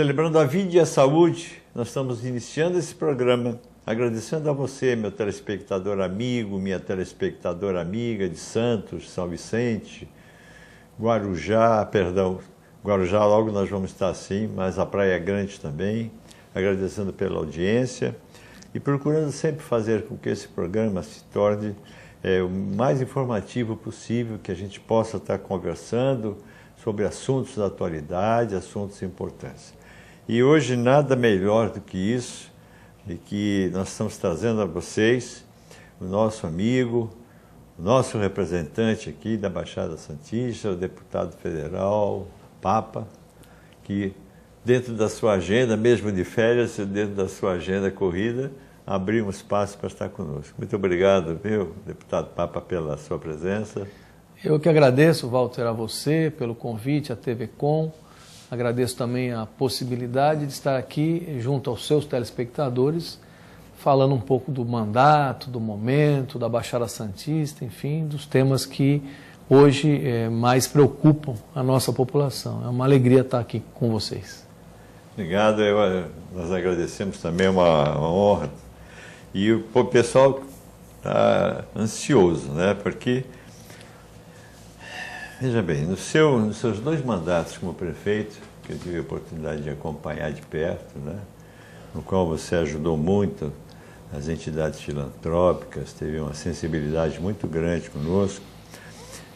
Celebrando a vida e a saúde, nós estamos iniciando esse programa, agradecendo a você, meu telespectador amigo, minha telespectadora amiga de Santos, São Vicente, Guarujá, Guarujá logo nós vamos estar assim, mas a Praia Grande também, agradecendo pela audiência e procurando sempre fazer com que esse programa se torne o mais informativo possível, que a gente possa estar conversando sobre assuntos da atualidade, assuntos importantes. E hoje nada melhor do que isso, e que nós estamos trazendo a vocês o nosso amigo, o nosso representante aqui da Baixada Santista, o deputado federal, Papa, que dentro da sua agenda, mesmo de férias, dentro da sua agenda corrida, abriu um espaço para estar conosco. Muito obrigado, meu deputado Papa, pela sua presença. Eu que agradeço, Walter, a você pelo convite, à TV Com. Agradeço também a possibilidade de estar aqui junto aos seus telespectadores, falando um pouco do mandato, do momento, da Baixada Santista, enfim, dos temas que hoje mais preocupam a nossa população. É uma alegria estar aqui com vocês. Obrigado, nós agradecemos também, é uma honra. E o pessoal está ansioso, né? Porque, veja bem, nos seus 2 mandatos como prefeito, que eu tive a oportunidade de acompanhar de perto, né? No qual você ajudou muito as entidades filantrópicas, teve uma sensibilidade muito grande conosco.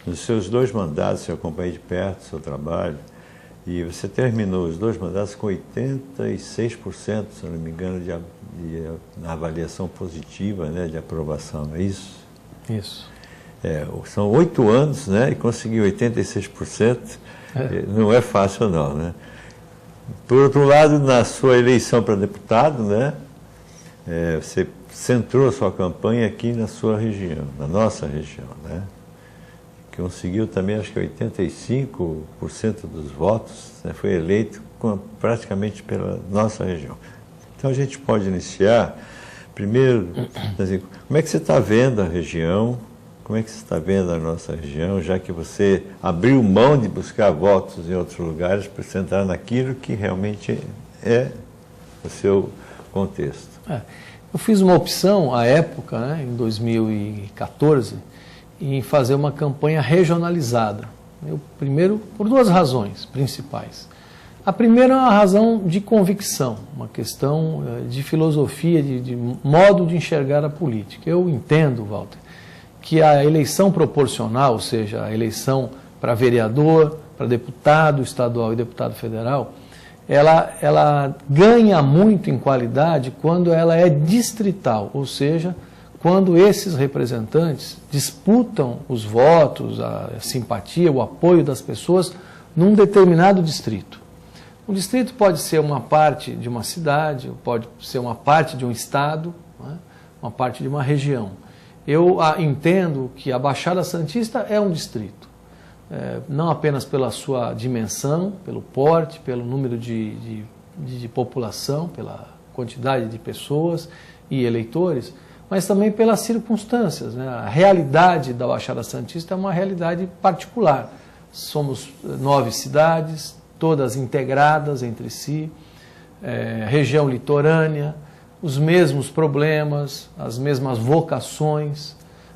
Nos seus 2 mandatos, eu acompanhei de perto o seu trabalho, e você terminou os 2 mandatos com 86%, se não me engano, na avaliação positiva, né, de aprovação, não é isso? Isso. São 8 anos, né, e conseguir 86%, não é fácil não, né? Por outro lado, na sua eleição para deputado, né, você centrou a sua campanha aqui na sua região, na nossa região, né? Conseguiu também, acho que 85% dos votos, né, foi eleito praticamente pela nossa região. Então a gente pode iniciar, primeiro, assim, como é que você está vendo a região, como é que você está vendo a nossa região, já que você abriu mão de buscar votos em outros lugares para se entrar naquilo que realmente é o seu contexto. Eu fiz uma opção à época, né, em 2014, em fazer uma campanha regionalizada. Primeiro, por 2 razões principais. A primeira é uma razão de convicção, uma questão de filosofia, de modo de enxergar a política. Eu entendo, Walter, que a eleição proporcional, ou seja, a eleição para vereador, para deputado estadual e deputado federal, ela ganha muito em qualidade quando ela é distrital, ou seja, quando esses representantes disputam os votos, a simpatia, o apoio das pessoas num determinado distrito. Um distrito pode ser uma parte de uma cidade, pode ser uma parte de um estado, né? Uma parte de uma região. Eu entendo que a Baixada Santista é um distrito, não apenas pela sua dimensão, pelo porte, pelo número de população, pela quantidade de pessoas e eleitores, mas também pelas circunstâncias, né? A realidade da Baixada Santista é uma realidade particular. Somos 9 cidades, todas integradas entre si, região litorânea, os mesmos problemas, as mesmas vocações,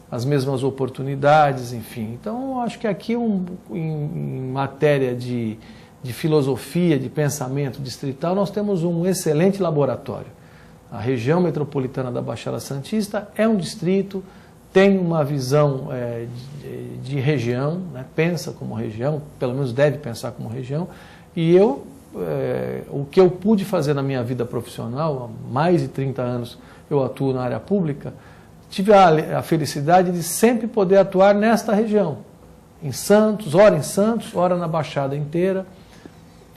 as mesmas oportunidades, enfim. Então, eu acho que aqui, em matéria de filosofia, de pensamento distrital, nós temos um excelente laboratório. A região metropolitana da Baixada Santista é um distrito, tem uma visão de região, né? Pensa como região, pelo menos deve pensar como região, e o que eu pude fazer na minha vida profissional, há mais de 30 anos eu atuo na área pública, tive a felicidade de sempre poder atuar nesta região, em Santos, ora na Baixada inteira,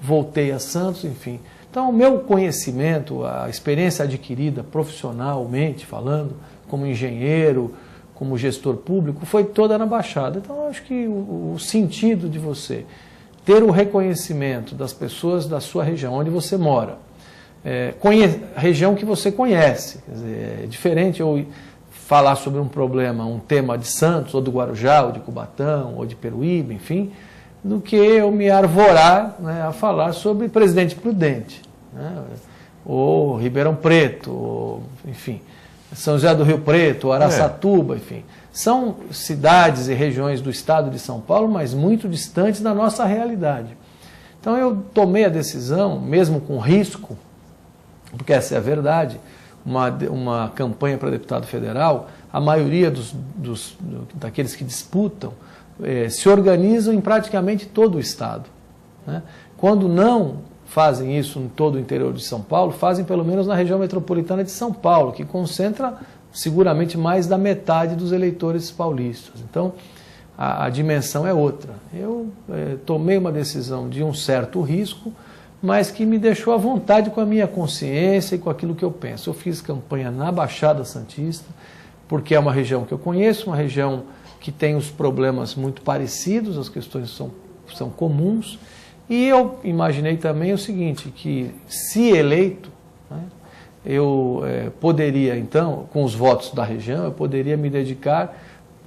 voltei a Santos, enfim. Então, o meu conhecimento, a experiência adquirida profissionalmente falando, como engenheiro, como gestor público, foi toda na Baixada. Então, eu acho que o sentido de você ter o reconhecimento das pessoas da sua região, onde você mora, região que você conhece, quer dizer, é diferente eu falar sobre um problema, um tema de Santos, ou do Guarujá, ou de Cubatão, ou de Peruíbe, enfim, do que eu me arvorar, né, a falar sobre Presidente Prudente, né, ou Ribeirão Preto, ou, enfim, São José do Rio Preto, Araçatuba, enfim. São cidades e regiões do estado de São Paulo, mas muito distantes da nossa realidade. Então eu tomei a decisão, mesmo com risco, porque essa é a verdade, uma campanha para deputado federal, a maioria daqueles que disputam se organizam em praticamente todo o estado, né? Quando não fazem isso em todo o interior de São Paulo, fazem pelo menos na região metropolitana de São Paulo, que concentra seguramente mais da metade dos eleitores paulistas. Então, a dimensão é outra. Eu tomei uma decisão de um certo risco, mas que me deixou à vontade com a minha consciência e com aquilo que eu penso. Eu fiz campanha na Baixada Santista, porque é uma região que eu conheço, uma região que tem os problemas muito parecidos, as questões são comuns, e eu imaginei também o seguinte, que se eleito, né, eu poderia então, com os votos da região, eu poderia me dedicar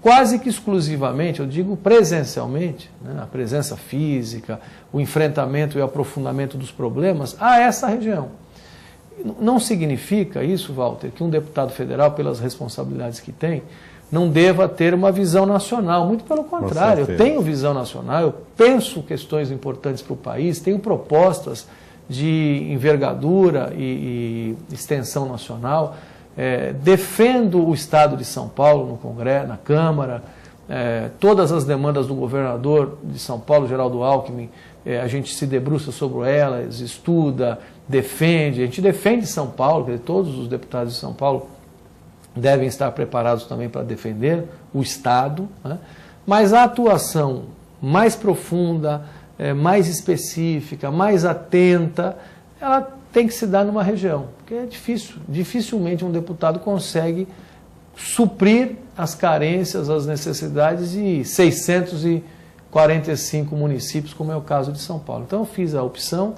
quase que exclusivamente, eu digo presencialmente, né, a presença física, o enfrentamento e o aprofundamento dos problemas a essa região. Não significa isso, Walter, que um deputado federal, pelas responsabilidades que tem, não deva ter uma visão nacional. Muito pelo contrário, eu tenho visão nacional, eu penso questões importantes para o país, tenho propostas de envergadura e extensão nacional, defendo o Estado de São Paulo no Congresso, na Câmara, todas as demandas do governador de São Paulo, Geraldo Alckmin, a gente se debruça sobre elas, estuda, defende, a gente defende São Paulo, quer dizer, todos os deputados de São Paulo devem estar preparados também para defender o Estado, né? Mas a atuação mais profunda, mais específica, mais atenta, ela tem que se dar numa região, porque é difícil, dificilmente um deputado consegue suprir as carências, as necessidades de 645 municípios, como é o caso de São Paulo. Então eu fiz a opção.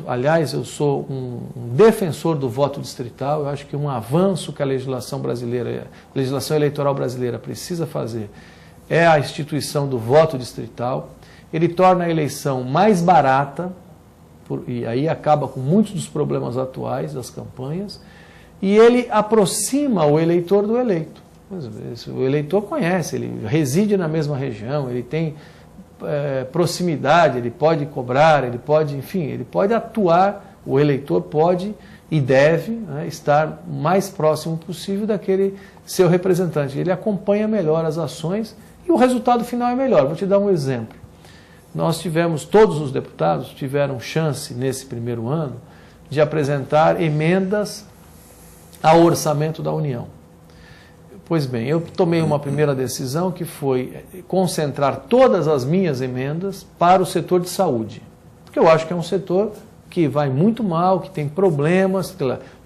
Aliás, eu sou um defensor do voto distrital. Eu acho que um avanço que a legislação eleitoral brasileira precisa fazer é a instituição do voto distrital. Ele torna a eleição mais barata, e aí acaba com muitos dos problemas atuais das campanhas, e ele aproxima o eleitor do eleito. O eleitor conhece, ele reside na mesma região, ele tem proximidade, ele pode cobrar, ele pode, enfim, ele pode atuar, o eleitor pode e deve, né, estar o mais próximo possível daquele seu representante. Ele acompanha melhor as ações e o resultado final é melhor. Vou te dar um exemplo. Todos os deputados tiveram chance nesse primeiro ano de apresentar emendas ao orçamento da União. Pois bem, eu tomei uma primeira decisão que foi concentrar todas as minhas emendas para o setor de saúde. Porque eu acho que é um setor que vai muito mal, que tem problemas,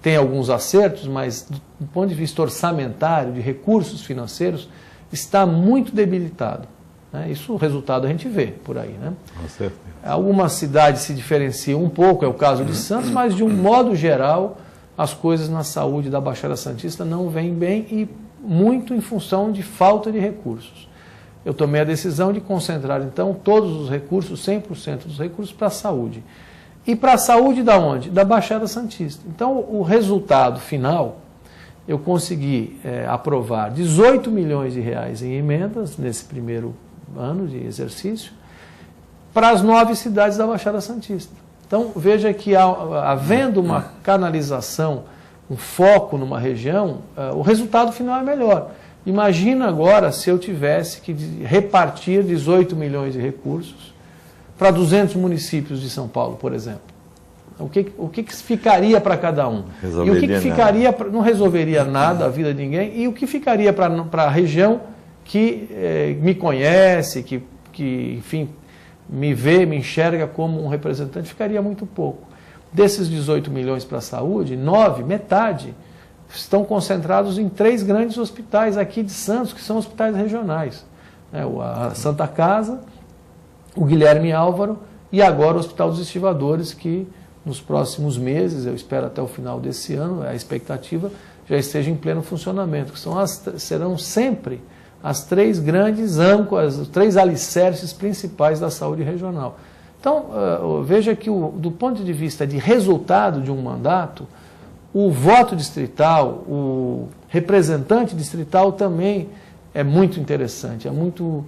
tem alguns acertos, mas do ponto de vista orçamentário, de recursos financeiros, está muito debilitado, né? Isso, o resultado a gente vê por aí, né? Com certeza. Algumas cidades se diferenciam um pouco, é o caso de Santos, mas de um modo geral, as coisas na saúde da Baixada Santista não vêm bem e muito em função de falta de recursos. Eu tomei a decisão de concentrar, então, todos os recursos, 100% dos recursos, para a saúde. E para a saúde da onde? Da Baixada Santista. Então, o resultado final, eu consegui aprovar 18 milhões de reais em emendas, nesse primeiro ano de exercício, para as 9 cidades da Baixada Santista. Então, veja que, havendo uma canalização, um foco numa região, o resultado final é melhor. Imagina agora se eu tivesse que repartir 18 milhões de recursos para 200 municípios de São Paulo, por exemplo. O que ficaria para cada um? E o que ficaria, não resolveria nada a vida de ninguém, e o que ficaria para a região que me conhece, que, enfim, me vê, me enxerga como um representante, ficaria muito pouco. Desses 18 milhões para a saúde, 9, metade, estão concentrados em 3 grandes hospitais aqui de Santos, que são hospitais regionais. A Santa Casa, o Guilherme Álvaro e agora o Hospital dos Estivadores, que nos próximos meses, eu espero até o final desse ano, a expectativa já esteja em pleno funcionamento, que serão sempre as três grandes âncoras, os três alicerces principais da saúde regional. Então, veja que do ponto de vista de resultado de um mandato, o voto distrital, o representante distrital também é muito interessante, é muito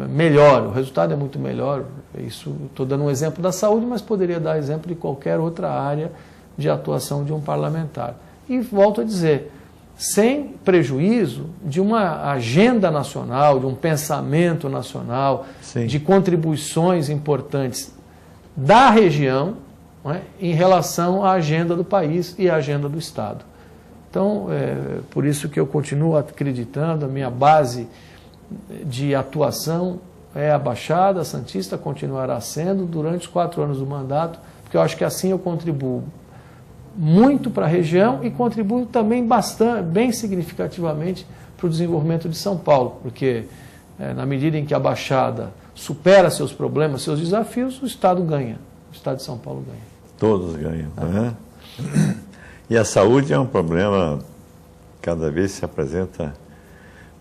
melhor, o resultado é muito melhor. Isso, estou dando um exemplo da saúde, mas poderia dar exemplo de qualquer outra área de atuação de um parlamentar. E volto a dizer, sem prejuízo de uma agenda nacional, de um pensamento nacional, sim, de contribuições importantes da região, não é, em relação à agenda do país e à agenda do Estado. Então, por isso que eu continuo acreditando, a minha base de atuação é a Baixada Santista, continuará sendo durante os 4 anos do mandato, porque eu acho que assim eu contribuo muito para a região e contribuo também bem significativamente para o desenvolvimento de São Paulo, porque na medida em que a Baixada supera seus problemas, seus desafios, o Estado ganha, o Estado de São Paulo ganha. Todos ganham, né? E a saúde é um problema que cada vez se apresenta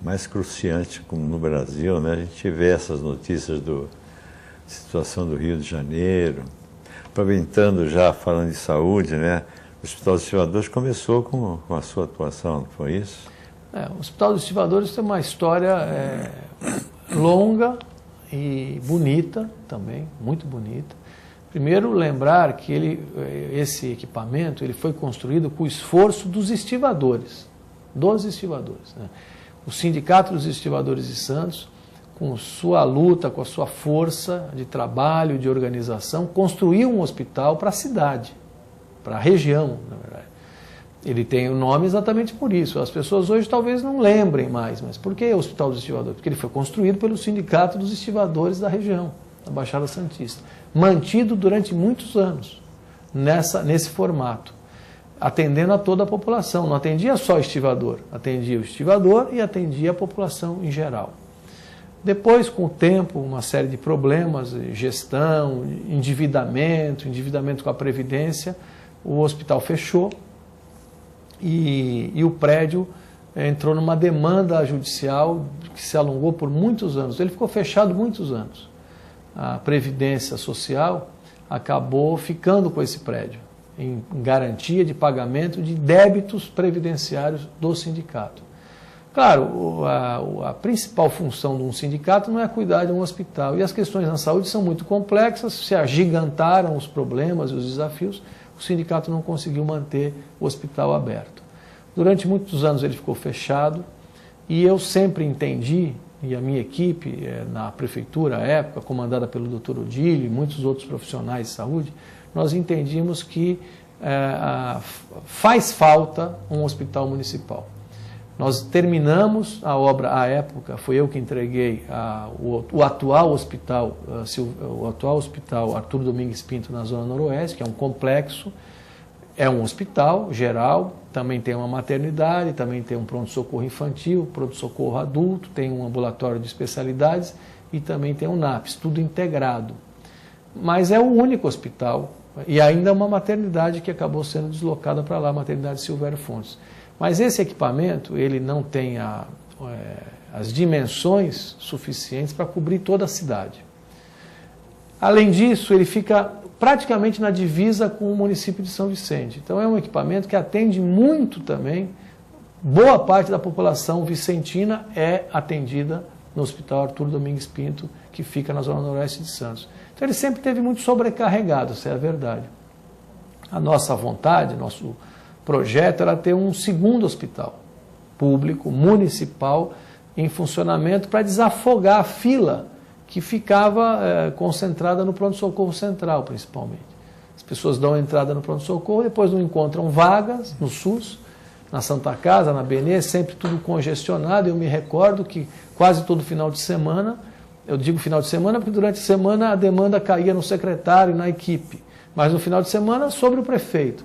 mais cruciante como no Brasil, né? A gente vê essas notícias da situação do Rio de Janeiro. Aproveitando já, falando de saúde, né? O Hospital dos Estivadores começou com a sua atuação, não foi isso? O Hospital dos Estivadores tem uma história longa e bonita também, muito bonita. Primeiro, lembrar que esse equipamento ele foi construído com o esforço dos estivadores, né? O Sindicato dos Estivadores de Santos, com sua luta, com a sua força de trabalho, de organização, construiu um hospital para a cidade, para a região, na verdade. Ele tem o nome exatamente por isso. As pessoas hoje talvez não lembrem mais, mas por que o Hospital dos Estivadores? Porque ele foi construído pelo Sindicato dos Estivadores da região, da Baixada Santista, mantido durante muitos anos nesse formato, atendendo a toda a população. Não atendia só o estivador, atendia o estivador e atendia a população em geral. Depois, com o tempo, uma série de problemas, gestão, endividamento com a Previdência, o hospital fechou e o prédio entrou numa demanda judicial que se alongou por muitos anos. Ele ficou fechado muitos anos. A Previdência Social acabou ficando com esse prédio, em garantia de pagamento de débitos previdenciários do sindicato. Claro, a principal função de um sindicato não é cuidar de um hospital. E as questões na saúde são muito complexas, se agigantaram os problemas e os desafios, o sindicato não conseguiu manter o hospital aberto. Durante muitos anos ele ficou fechado e eu sempre entendi, e a minha equipe na prefeitura à época, comandada pelo Dr. Odílio e muitos outros profissionais de saúde, nós entendíamos que faz falta um hospital municipal. Nós terminamos a obra à época, foi eu que entreguei o atual hospital Arthur Domingues Pinto na Zona Noroeste, que é um complexo, é um hospital geral, também tem uma maternidade, também tem um pronto-socorro infantil, pronto-socorro adulto, tem um ambulatório de especialidades e também tem um NAPS, tudo integrado. Mas é o único hospital e ainda uma maternidade que acabou sendo deslocada para lá, a maternidade Silvério Fontes. Mas esse equipamento, ele não tem as dimensões suficientes para cobrir toda a cidade. Além disso, ele fica praticamente na divisa com o município de São Vicente. Então é um equipamento que atende muito também, boa parte da população vicentina é atendida no Hospital Arthur Domingues Pinto, que fica na Zona Noroeste de Santos. Então ele sempre esteve muito sobrecarregado, essa é a verdade. A nossa vontade, nosso projeto era ter um segundo hospital público, municipal, em funcionamento para desafogar a fila que ficava concentrada no pronto-socorro central, principalmente. As pessoas dão entrada no pronto-socorro, depois não encontram vagas no SUS, na Santa Casa, na Benê, sempre tudo congestionado. Eu me recordo que quase todo final de semana, eu digo final de semana porque durante a semana a demanda caía no secretário e na equipe, mas no final de semana sobre o prefeito.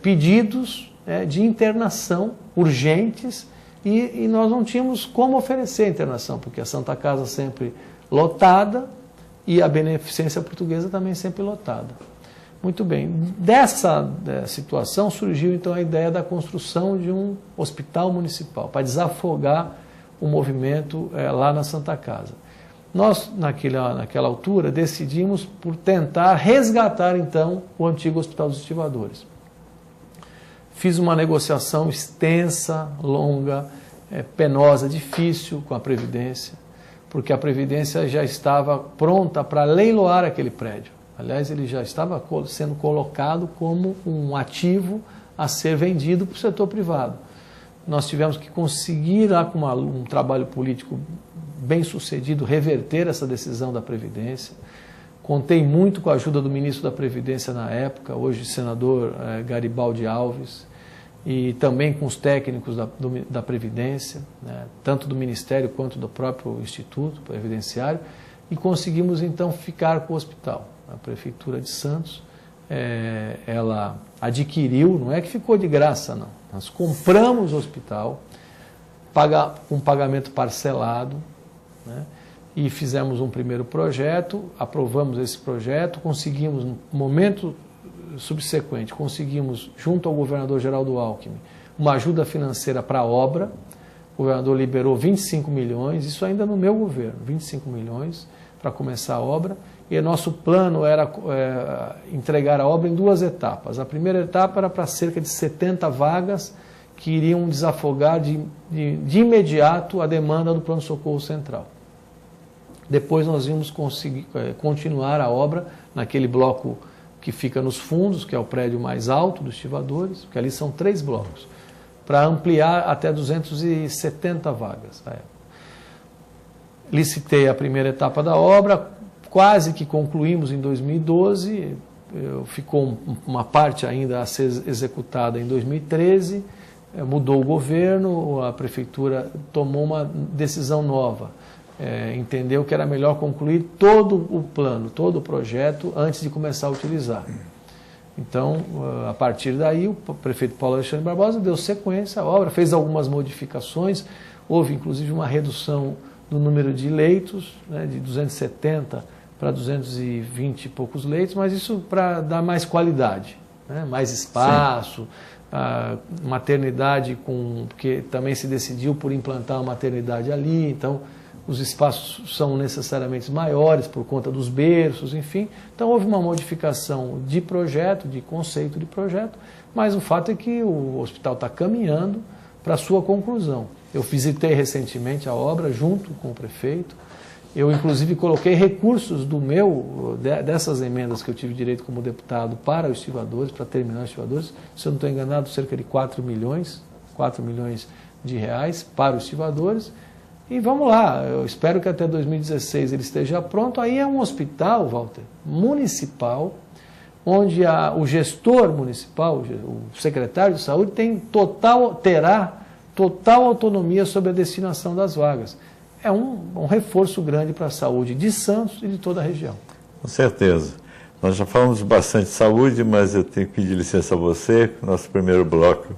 Pedidos de internação urgentes e nós não tínhamos como oferecer a internação, porque a Santa Casa sempre lotada e a Beneficência Portuguesa também sempre lotada. Muito bem, dessa situação surgiu então a ideia da construção de um hospital municipal, para desafogar o movimento lá na Santa Casa. Nós, naquela altura, decidimos por tentar resgatar, então, o antigo Hospital dos Estivadores. Fiz uma negociação extensa, longa, penosa, difícil com a Previdência, porque a Previdência já estava pronta para leiloar aquele prédio. Aliás, ele já estava sendo colocado como um ativo a ser vendido para o setor privado. Nós tivemos que conseguir, lá com um trabalho político bem sucedido, reverter essa decisão da Previdência. Contei muito com a ajuda do ministro da Previdência na época, hoje senador Garibaldi Alves, e também com os técnicos da Previdência, né, tanto do Ministério quanto do próprio Instituto Previdenciário, e conseguimos então ficar com o hospital. A Prefeitura de Santos, ela adquiriu, não é que ficou de graça, não. Nós compramos o hospital, com pagamento parcelado, né, e fizemos um primeiro projeto, aprovamos esse projeto, conseguimos, no momento subsequente, conseguimos, junto ao governador Geraldo Alckmin, uma ajuda financeira para a obra. O governador liberou 25 milhões, isso ainda no meu governo, 25 milhões para começar a obra. E nosso plano era entregar a obra em 2 etapas. A primeira etapa era para cerca de 70 vagas que iriam desafogar de imediato a demanda do pronto-socorro central. Depois nós íamos conseguir continuar a obra naquele bloco que fica nos fundos, que é o prédio mais alto dos Estivadores, porque ali são 3 blocos, para ampliar até 270 vagas. Licitei a primeira etapa da obra, quase que concluímos em 2012, ficou uma parte ainda a ser executada em 2013, mudou o governo, a Prefeitura tomou uma decisão nova, entendeu que era melhor concluir todo o plano, todo o projeto, antes de começar a utilizar. Então, a partir daí, o prefeito Paulo Alexandre Barbosa deu sequência à obra, fez algumas modificações, houve inclusive uma redução do número de leitos, né, de 270 para 220 e poucos leitos, mas isso para dar mais qualidade, né, mais espaço, a maternidade, porque também se decidiu por implantar uma maternidade ali, então os espaços são necessariamente maiores por conta dos berços, enfim. Então houve uma modificação de projeto, de conceito de projeto, mas o fato é que o hospital está caminhando para a sua conclusão. Eu visitei recentemente a obra junto com o prefeito, eu inclusive coloquei recursos dessas emendas que eu tive direito como deputado para os Estivadores, para terminar os Estivadores, se eu não estou enganado, cerca de 4 milhões de reais para os Estivadores. E vamos lá, eu espero que até 2016 ele esteja pronto. Aí é um hospital, Walter, municipal, onde o gestor municipal, o secretário de saúde, terá total autonomia sobre a destinação das vagas. É um reforço grande para a saúde de Santos e de toda a região. Com certeza. Nós já falamos bastante de saúde, mas eu tenho que pedir licença a você, que o nosso primeiro bloco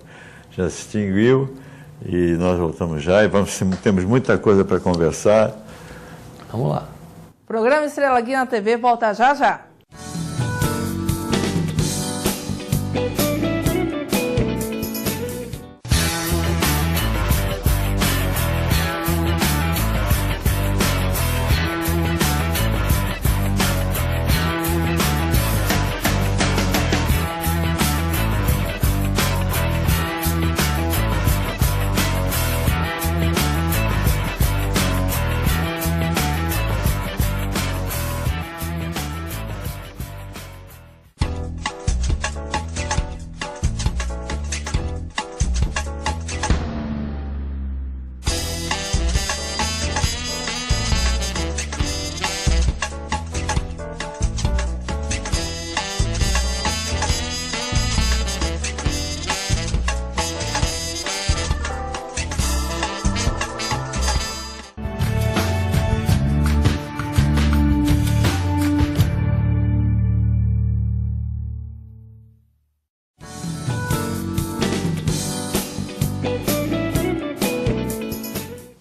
já se extinguiu. E nós voltamos já e temos muita coisa para conversar. Vamos lá. Programa Estrela Guia na TV volta já já.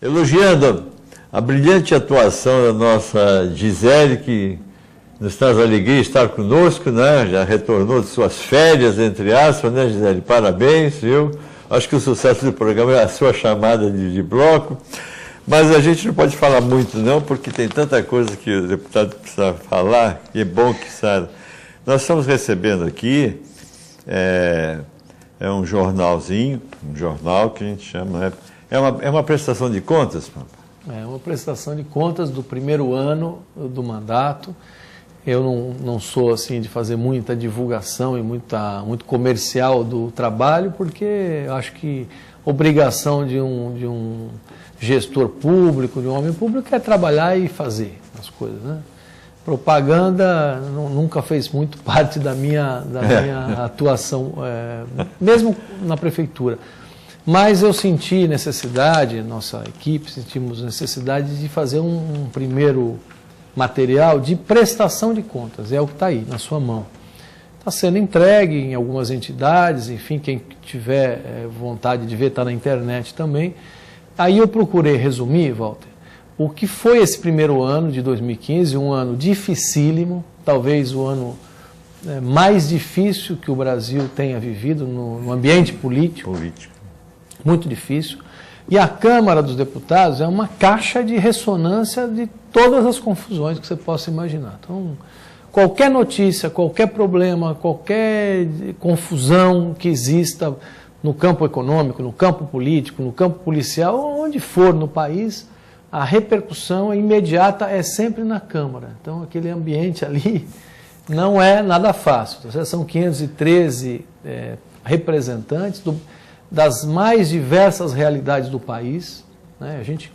Elogiando a brilhante atuação da nossa Gisele, que nos traz alegria de estar conosco, né? Já retornou de suas férias, entre aspas, né, Gisele? Parabéns, viu? Acho que o sucesso do programa é a sua chamada de bloco. Mas a gente não pode falar muito não, porque tem tanta coisa que o deputado precisa falar, e é bom que saia. Nós estamos recebendo aqui, é um jornalzinho, um jornal que a gente chama, né? É uma prestação de contas, Pampa? É uma prestação de contas do primeiro ano do mandato. Eu não sou assim de fazer muita divulgação e muito comercial do trabalho, porque eu acho que obrigação de um gestor público, de um homem público, é trabalhar e fazer as coisas, né? Propaganda nunca fez muito parte da minha atuação, mesmo na prefeitura. Mas eu senti necessidade, nossa equipe sentimos necessidade de fazer um primeiro material de prestação de contas, é o que está aí, na sua mão. Está sendo entregue em algumas entidades, enfim, quem tiver vontade de ver está na internet também. Aí eu procurei resumir, Walter, o que foi esse primeiro ano de 2015, um ano dificílimo, talvez o ano mais difícil que o Brasil tenha vivido no ambiente político. Muito difícil. E a Câmara dos Deputados é uma caixa de ressonância de todas as confusões que você possa imaginar. Então, qualquer notícia, qualquer problema, qualquer confusão que exista no campo econômico, no campo político, no campo policial, onde for no país, a repercussão imediata é sempre na Câmara. Então, aquele ambiente ali não é nada fácil. Então, são 513 representantes das mais diversas realidades do país, né? A gente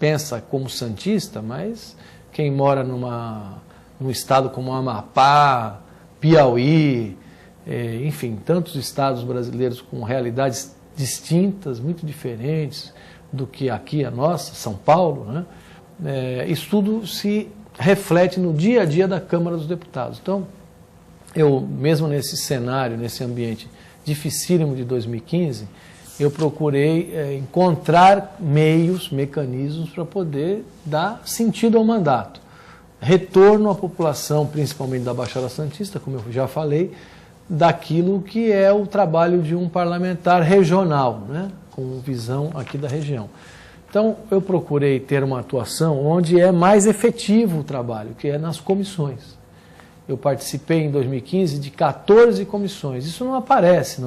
pensa como santista, mas quem mora num estado como Amapá, Piauí, enfim, tantos estados brasileiros com realidades distintas, muito diferentes do que aqui a nossa, São Paulo, né? Isso tudo se reflete no dia a dia da Câmara dos Deputados. Então, eu mesmo nesse cenário, nesse ambiente dificílimo de 2015, eu procurei encontrar mecanismos para poder dar sentido ao mandato. Retorno à população, principalmente da Baixada Santista, como eu já falei, daquilo que é o trabalho de um parlamentar regional, né, com visão aqui da região. Então, eu procurei ter uma atuação onde é mais efetivo o trabalho, que é nas comissões. Eu participei em 2015 de 14 comissões. Isso não aparece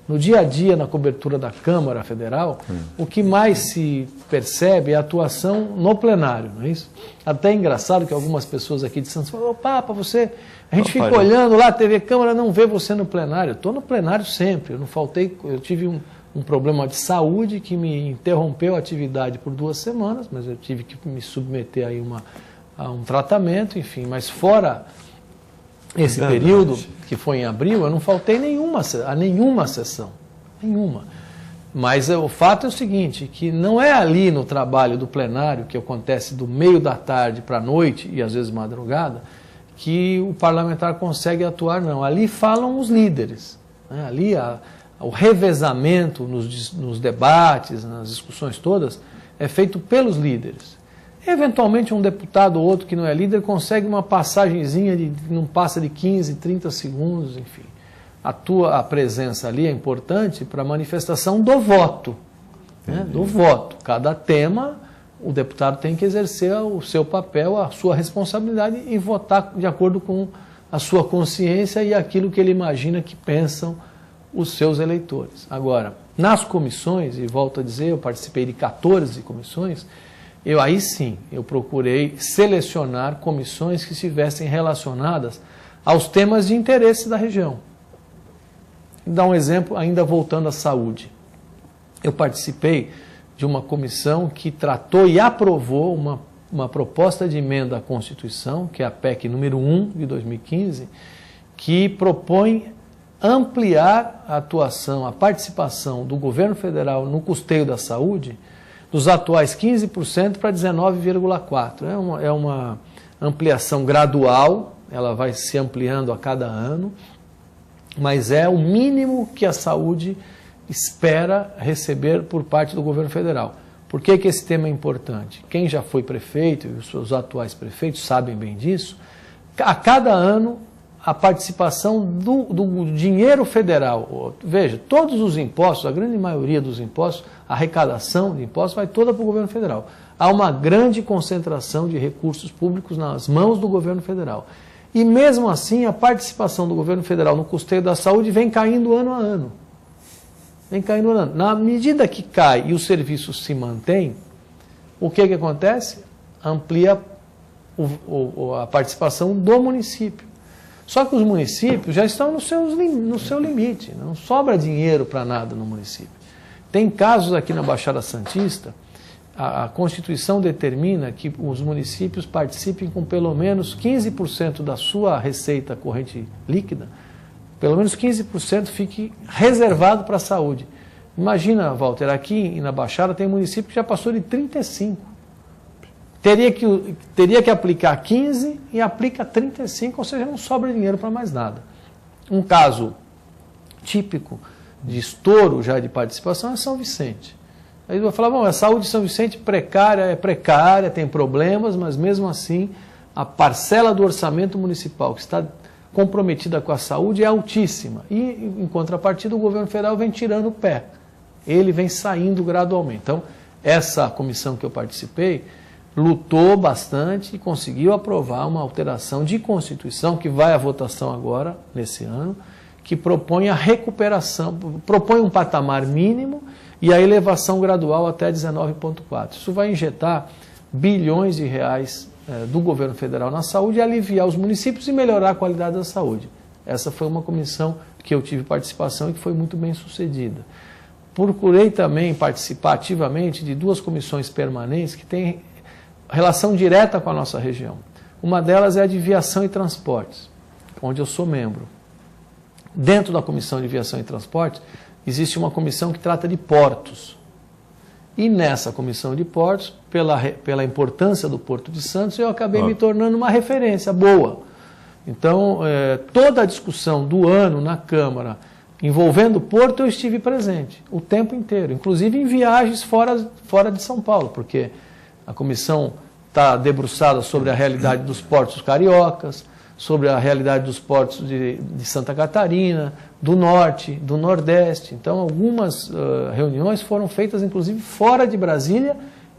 no dia a dia, na cobertura da Câmara Federal. O que mais se percebe é a atuação no plenário, não é isso? Até é engraçado que algumas pessoas aqui de Santos falam: "Ô, Papa, a gente fica olhando lá, a TV Câmara não vê você no plenário." Eu estou no plenário sempre, eu não faltei, eu tive um problema de saúde que me interrompeu a atividade por 2 semanas, mas eu tive que me submeter aí a um tratamento, enfim, mas fora esse período, que foi em abril, eu não faltei a nenhuma sessão, nenhuma. Mas o fato é o seguinte, que não é ali no trabalho do plenário, que acontece do meio da tarde para a noite, e às vezes madrugada, que o parlamentar consegue atuar, não. Ali falam os líderes, né? Ali o revezamento nos debates, nas discussões todas, é feito pelos líderes. Eventualmente um deputado ou outro que não é líder consegue uma passagenzinha não passa de 15, 30 segundos, enfim. A presença ali é importante para a manifestação do voto, né? Do voto. Cada tema, o deputado tem que exercer o seu papel, a sua responsabilidade e votar de acordo com a sua consciência e aquilo que ele imagina que pensam os seus eleitores. Agora, nas comissões, e volto a dizer, eu participei de 14 comissões, aí sim, eu procurei selecionar comissões que estivessem relacionadas aos temas de interesse da região. Vou dar um exemplo, ainda voltando à saúde. Eu participei de uma comissão que tratou e aprovou uma proposta de emenda à Constituição, que é a PEC número 1 de 2015, que propõe ampliar a atuação, a participação do governo federal no custeio da saúde, dos atuais 15% para 19,4%. É uma ampliação gradual, ela vai se ampliando a cada ano, mas é o mínimo que a saúde espera receber por parte do governo federal. Por que esse tema é importante? Quem já foi prefeito, e os seus atuais prefeitos sabem bem disso, a cada ano a participação do dinheiro federal. Veja, todos os impostos, a grande maioria dos impostos, a arrecadação de impostos vai toda para o governo federal. Há uma grande concentração de recursos públicos nas mãos do governo federal. E mesmo assim, a participação do governo federal no custeio da saúde vem caindo ano a ano. Vem caindo ano a ano. Na medida que cai e o serviço se mantém, o que acontece? Amplia a participação do município. Só que os municípios já estão no seu limite, não sobra dinheiro para nada no município. Tem casos aqui na Baixada Santista, a Constituição determina que os municípios participem com pelo menos 15% da sua receita corrente líquida, pelo menos 15% fique reservado para a saúde. Imagina, Walter, aqui na Baixada tem município que já passou de 35%. Teria que aplicar 15 e aplica 35, ou seja, não sobra dinheiro para mais nada. Um caso típico de estouro já de participação é São Vicente. Aí vai falar, bom, a saúde de São Vicente é precária, tem problemas, mas mesmo assim a parcela do orçamento municipal que está comprometida com a saúde é altíssima. E, em contrapartida, o governo federal vem tirando o pé. Ele vem saindo gradualmente. Então, essa comissão que eu participei lutou bastante e conseguiu aprovar uma alteração de Constituição, que vai à votação agora, nesse ano, que propõe a recuperação, propõe um patamar mínimo e a elevação gradual até 19,4. Isso vai injetar bilhões de reais do governo federal na saúde e aliviar os municípios e melhorar a qualidade da saúde. Essa foi uma comissão que eu tive participação e que foi muito bem sucedida. Procurei também participar ativamente de 2 comissões permanentes que têm relação direta com a nossa região. Uma delas é a de Viação e Transportes, onde eu sou membro. Dentro da Comissão de Viação e Transportes, existe uma comissão que trata de portos. E nessa comissão de portos, pela importância do Porto de Santos, eu acabei me tornando uma referência boa. Então, toda a discussão do ano na Câmara envolvendo o Porto, eu estive presente o tempo inteiro, inclusive em viagens fora de São Paulo, porque a comissão está debruçada sobre a realidade dos portos cariocas, sobre a realidade dos portos de Santa Catarina, do Norte, do Nordeste. Então, algumas reuniões foram feitas, inclusive, fora de Brasília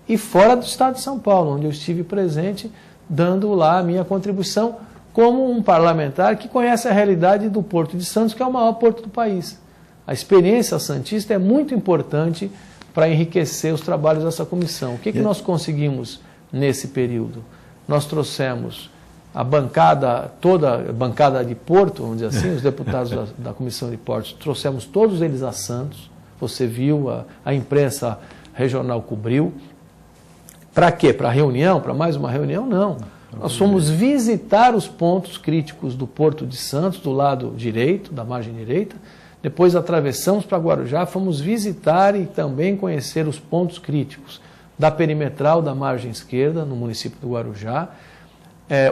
e fora do estado de São Paulo, onde eu estive presente, dando lá a minha contribuição como um parlamentar que conhece a realidade do Porto de Santos, que é o maior porto do país. A experiência santista é muito importante para enriquecer os trabalhos dessa comissão. O que nós conseguimos nesse período? Nós trouxemos a bancada, toda a bancada de Porto, vamos dizer assim, os deputados da Comissão de Portos, trouxemos todos eles a Santos. Você viu, a imprensa regional cobriu. Para quê? Para reunião? Para mais uma reunião? Não. Nós fomos visitar os pontos críticos do Porto de Santos, do lado direito, da margem direita. Depois atravessamos para Guarujá, fomos visitar e também conhecer os pontos críticos da perimetral da margem esquerda, no município do Guarujá.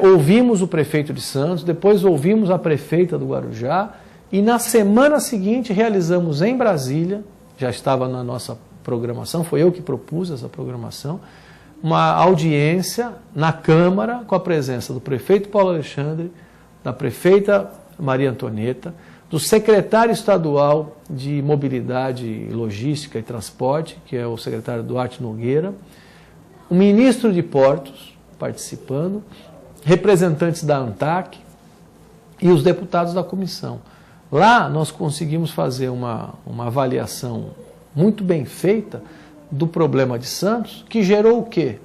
Ouvimos o prefeito de Santos, depois ouvimos a prefeita do Guarujá e na semana seguinte realizamos em Brasília, já estava na nossa programação, foi eu que propus essa programação, uma audiência na Câmara com a presença do prefeito Paulo Alexandre, da prefeita Maria Antonieta, do secretário estadual de Mobilidade, Logística e Transporte, que é o secretário Duarte Nogueira, o ministro de Portos participando, representantes da ANTAC e os deputados da comissão. Lá nós conseguimos fazer uma avaliação muito bem feita do problema de Santos, que gerou o quê?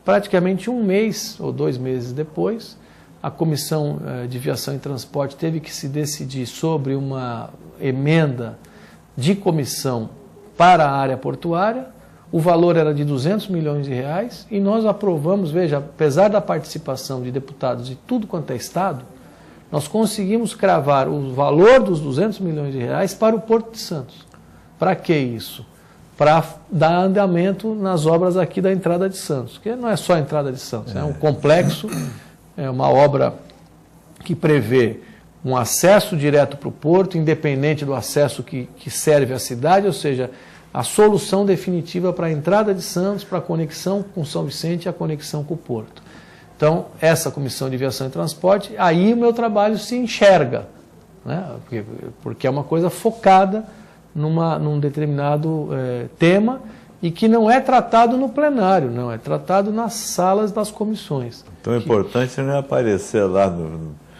Praticamente 1 mês ou 2 meses depois, a Comissão de Viação e Transporte teve que se decidir sobre uma emenda de comissão para a área portuária. O valor era de 200 milhões de reais e nós aprovamos, veja, apesar da participação de deputados de tudo quanto é estado, nós conseguimos cravar o valor dos 200 milhões de reais para o Porto de Santos. Para que isso? Para dar andamento nas obras aqui da entrada de Santos, que não é só a entrada de Santos, é um complexo, é uma obra que prevê um acesso direto para o porto, independente do acesso que serve à cidade, ou seja, a solução definitiva para a entrada de Santos, para a conexão com São Vicente e a conexão com o porto. Então, essa Comissão de Viação e Transporte, aí o meu trabalho se enxerga, né? Porque é uma coisa focada num determinado tema e que não é tratado no plenário, não, é tratado nas salas das comissões. Então é importante não aparecer lá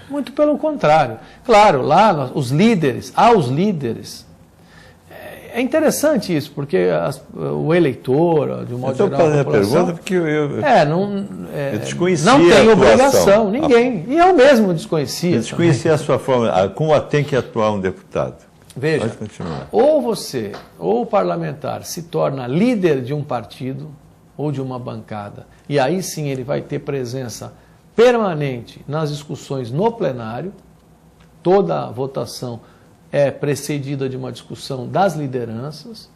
Muito pelo contrário. Claro, lá os líderes, aos líderes. É interessante isso, porque o eleitor, de um modo geral, a população... Eu estou fazendo a pergunta porque eu desconhecia não tem a obrigação, ninguém. E eu mesmo desconhecia. Eu desconhecia a sua forma, como tem que atuar um deputado. Veja, ou o parlamentar se torna líder de um partido ou de uma bancada, e aí sim ele vai ter presença permanente nas discussões no plenário, toda a votação é precedida de uma discussão das lideranças,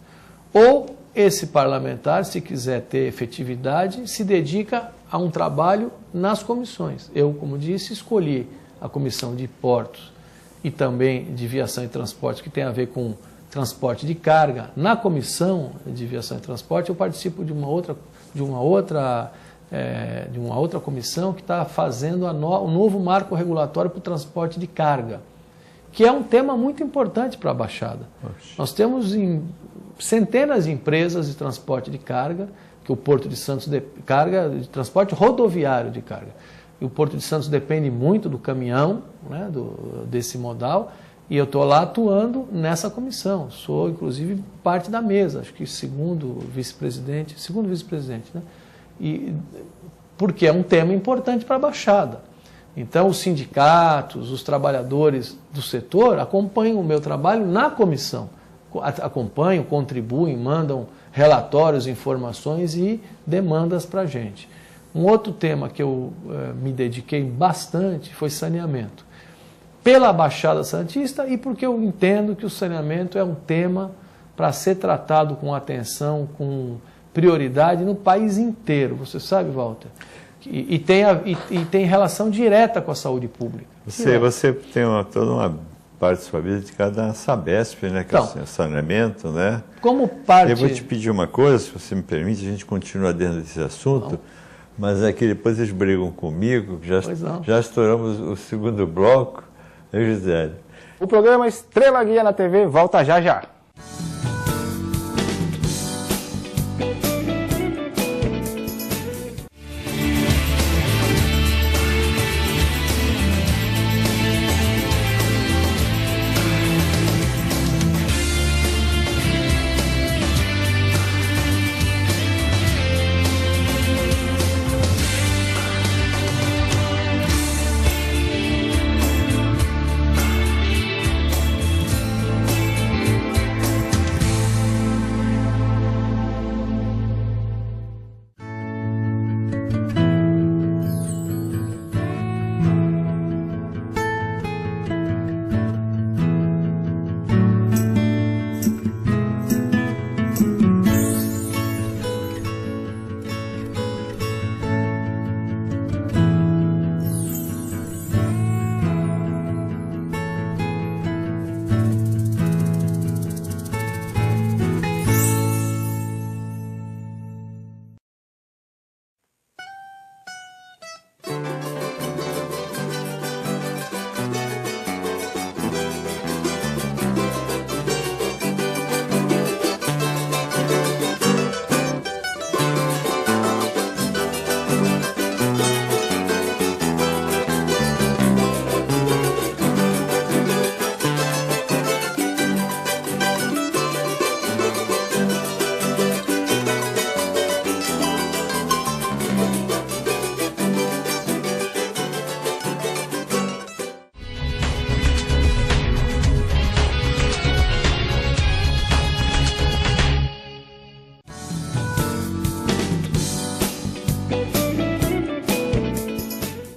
ou esse parlamentar, se quiser ter efetividade, se dedica a um trabalho nas comissões. Eu, como disse, escolhi a Comissão de Portos e também de Viação e Transporte, que tem a ver com transporte de carga. Na Comissão de Viação e Transporte, eu participo de uma outra comissão que está fazendo o novo marco regulatório para o transporte de carga, que é um tema muito importante para a Baixada. Nós temos centenas de empresas de transporte de carga, que o Porto de Santos de transporte rodoviário de carga. E o Porto de Santos depende muito do caminhão, né, desse modal, e eu estou lá atuando nessa comissão. Sou, inclusive, parte da mesa, acho que segundo vice-presidente, né? Porque é um tema importante para a Baixada. Então, os sindicatos, os trabalhadores do setor acompanham o meu trabalho na comissão. Acompanham, contribuem, mandam relatórios, informações e demandas para a gente. Um outro tema que eu me dediquei bastante foi saneamento. Pela Baixada Santista e porque eu entendo que o saneamento é um tema para ser tratado com atenção, com prioridade no país inteiro. Você sabe, Walter? E tem relação direta com a saúde pública. Você tem toda uma parte da sua vida dedicada à Sabesp, né? Que então, é o saneamento, né? Como parte... Eu vou te pedir uma coisa, se você me permite, a gente continua dentro desse assunto, mas é que depois eles brigam comigo, já estouramos o segundo bloco, né, Gisele? O programa Estrela Guia na TV volta já já.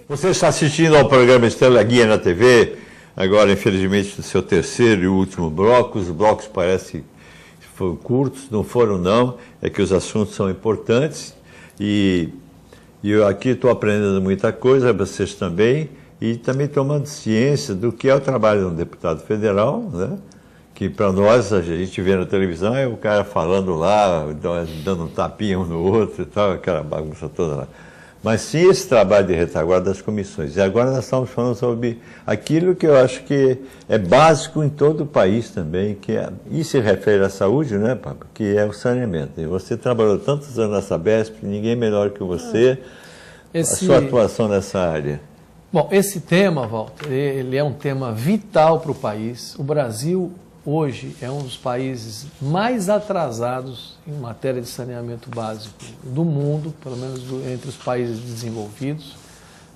Você está assistindo ao programa Estrela Guia na TV, agora infelizmente no seu terceiro e último bloco. Os blocos parecem que foram curtos, não foram não, é que os assuntos são importantes e eu aqui estou aprendendo muita coisa, vocês também, e também tomando ciência do que é o trabalho de um deputado federal, né? Que para nós, a gente vê na televisão, é o cara falando lá, dando um tapinha um no outro e tal, aquela bagunça toda lá. mas sim esse trabalho de retaguarda das comissões. E agora nós estamos falando sobre aquilo que eu acho que é básico em todo o país também, e se refere à saúde, né, Pablo? Que é o saneamento. E você trabalhou tantos anos na Sabesp, ninguém melhor que você, a sua atuação nessa área. Bom, esse tema, Walter, ele é um tema vital para o país. O Brasil, hoje, é um dos países mais atrasados em matéria de saneamento básico do mundo, pelo menos entre os países desenvolvidos.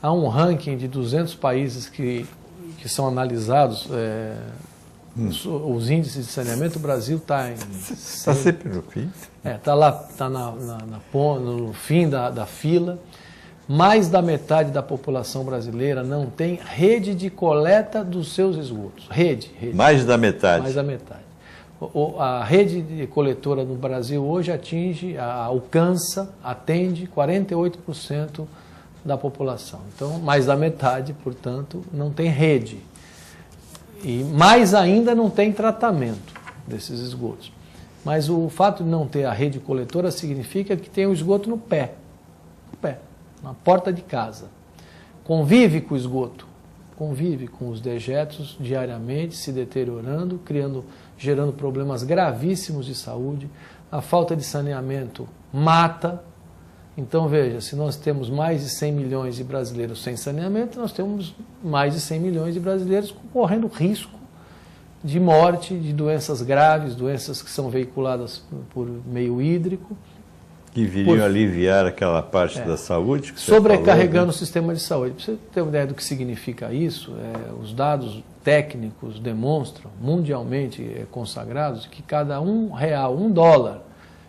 Há um ranking de 200 países que são analisados, os índices de saneamento. O Brasil está em... Está sempre no fim. Está lá, está no fim da fila. Mais da metade da população brasileira não tem rede de coleta dos seus esgotos. Rede. Mais da metade. Mais da metade. A rede de coletora no Brasil hoje atende 48% da população. Então, mais da metade, portanto, não tem rede. E mais ainda não tem tratamento desses esgotos. Mas o fato de não ter a rede coletora significa que tem o esgoto no pé. Na porta de casa. Convive com o esgoto, convive com os dejetos diariamente, se deteriorando, gerando problemas gravíssimos de saúde. A falta de saneamento mata. Então, veja, se nós temos mais de 100 milhões de brasileiros sem saneamento, nós temos mais de 100 milhões de brasileiros correndo risco de morte, de doenças graves, doenças que são veiculadas por meio hídrico. Que viriam aliviar aquela parte da saúde que sobrecarregando falou, né? O sistema de saúde. Para você ter uma ideia do que significa isso, os dados técnicos demonstram, mundialmente consagrados, que cada $1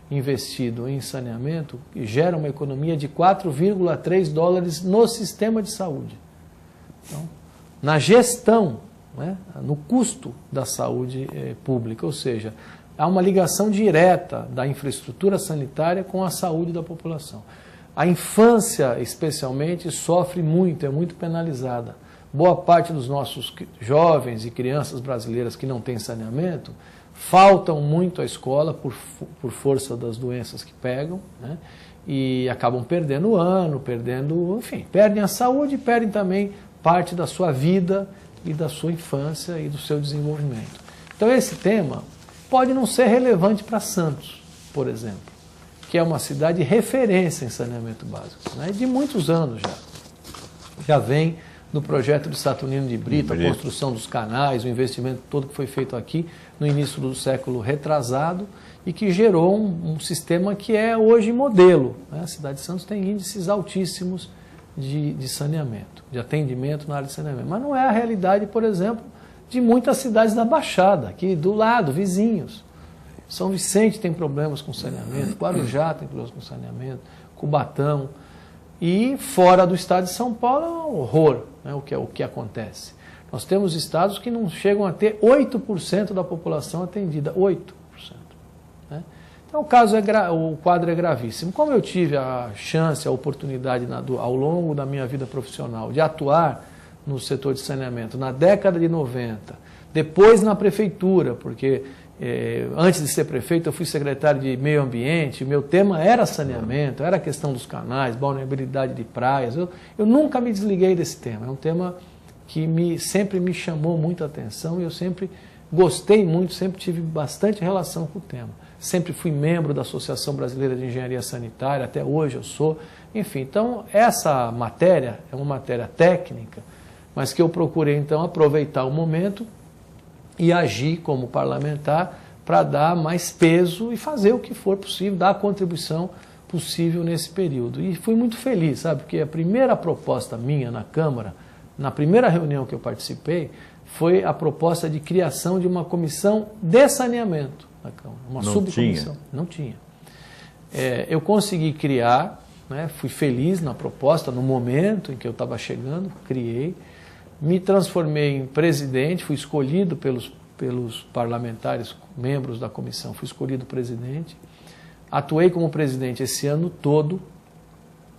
investido em saneamento gera uma economia de $4,3 no sistema de saúde. Então, na gestão, né, no custo da saúde pública, ou seja, há uma ligação direta da infraestrutura sanitária com a saúde da população. A infância, especialmente, sofre muito, é muito penalizada. Boa parte dos nossos jovens e crianças brasileiras que não têm saneamento faltam muito à escola por força das doenças que pegam, né? E acabam perdendo o ano, perdem a saúde e perdem também parte da sua vida e da sua infância e do seu desenvolvimento. Então esse tema pode não ser relevante para Santos, por exemplo, que é uma cidade referência em saneamento básico, né? De muitos anos já. Já vem no projeto de Saturnino de Brito, a construção dos canais, o investimento todo que foi feito aqui no início do século retrasado e que gerou um sistema que é hoje modelo, né? A cidade de Santos tem índices altíssimos de saneamento, de atendimento na área de saneamento. Mas não é a realidade, por exemplo, de muitas cidades da Baixada, aqui do lado, vizinhos. São Vicente tem problemas com saneamento, Guarujá tem problemas com saneamento, Cubatão. E fora do estado de São Paulo é um horror, né, o que acontece. Nós temos estados que não chegam a ter 8% da população atendida, 8%. Né? Então o quadro é gravíssimo. Como eu tive a chance, a oportunidade ao longo da minha vida profissional de atuar no setor de saneamento na década de 90, depois na prefeitura, porque antes de ser prefeito eu fui secretário de meio ambiente, meu tema era saneamento, era a questão dos canais, balneabilidade de praias, eu nunca me desliguei desse tema, é um tema que sempre me chamou muita atenção e eu sempre gostei muito, sempre tive bastante relação com o tema. Sempre fui membro da Associação Brasileira de Engenharia Sanitária, até hoje eu sou, enfim, então essa matéria é uma matéria técnica, mas que eu procurei então aproveitar o momento e agir como parlamentar para dar mais peso e fazer o que for possível, dar a contribuição possível nesse período. E fui muito feliz, sabe, porque a primeira proposta minha na Câmara, na primeira reunião que eu participei, foi a proposta de criação de uma comissão de saneamento na Câmara, uma subcomissão. Não tinha. Eu consegui criar, né, fui feliz na proposta, no momento em que eu estava chegando, criei, me transformei em presidente, fui escolhido pelos parlamentares, membros da comissão, fui escolhido presidente, atuei como presidente esse ano todo,